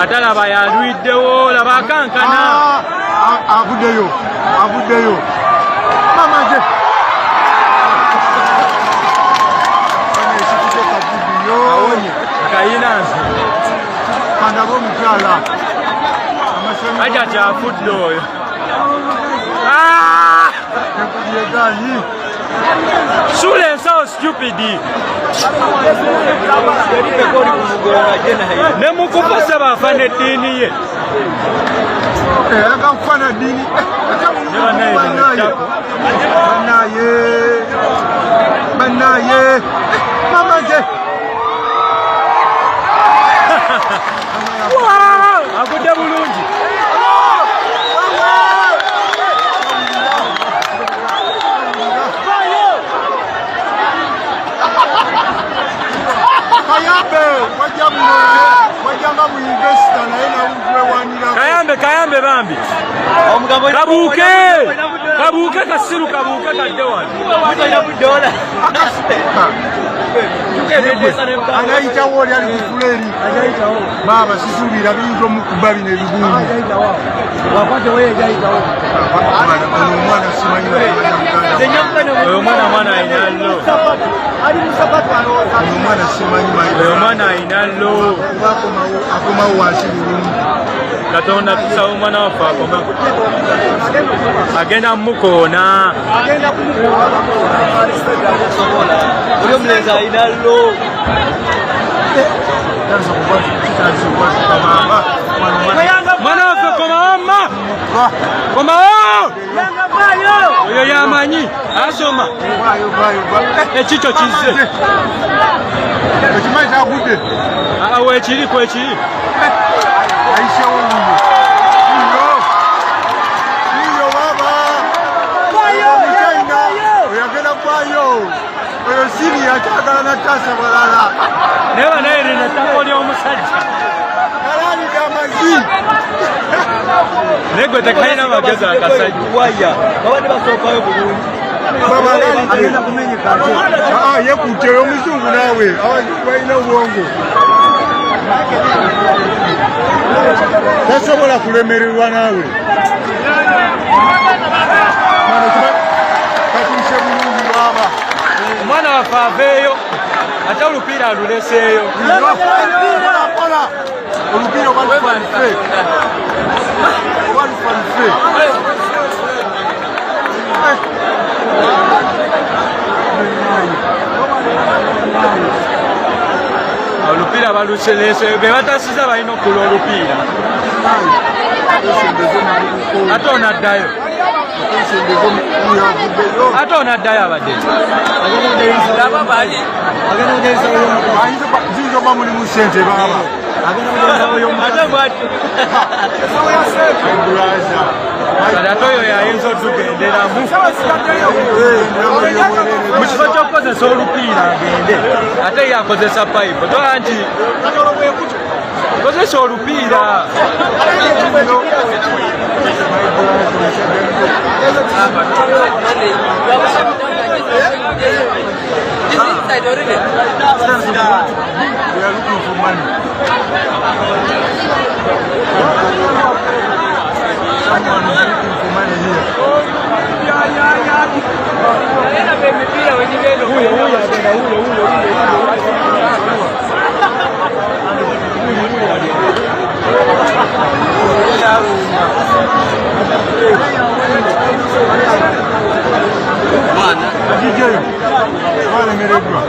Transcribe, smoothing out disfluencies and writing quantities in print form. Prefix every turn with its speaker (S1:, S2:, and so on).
S1: atalaba yalwiddewo laba akankana
S2: avuddeyo mama je
S1: awonye kayinansi
S2: kandabo omukyala
S1: aja kyafudde oyo
S2: ekugyeganyi
S1: sula ensawo stupidi ne mukupasa bafana eddiini ye
S2: akakufana ddiini banaye mama je
S1: agudde bulungi
S2: wajanga mu investor naye nawuwewanira
S1: kayambe bambi kabuuke kasiru kabuuke kadde wano anayitawo oli ali kufuleri baba sisuubira biyinza omukuba bino ebigumu omwana simanyi oyo mwana ayinallo omwana simanyi oyo mwana ayinallo akomawo wansi bulungi katonda tusawo omwana waffe akoma agenda mumukoona
S3: oli omulenzi ayinallo
S1: mwana waffe komawo mma komawo oyo yamanyi asoma ekikyo kizze
S2: ekimanyi kyagudde
S1: wekiri kwekiri
S2: ayisewo iyo baba oyagenda kwayo oyo siri yakyagala natasa balala
S1: naye banayirina ettako ly'omusajja
S2: yalalida amazi
S1: naye gwe tekalina magezi akasajja
S3: waya babadde basookayo bulungi
S2: yekutte omuzungu naawe balina obwongo tasobola kulemererwa naawe katuuse bulungi bwaba
S1: omwana waffe aveeyo ate olupiira aluleseeyo
S2: olupiira obalufanife
S1: olupiira baluleseeyo be batasiza balina okula olupiira ate onaddayo abadde
S2: zizoba mulimu sente baba
S1: ate oyo yayinza otugenderamu mu kifo ky'okukozesa olupiira agende ate yakozesa payipu tola nti kozesa olupiira
S3: inside already.
S2: We are looking for money. Someone is looking for money here. Mwana meredwa.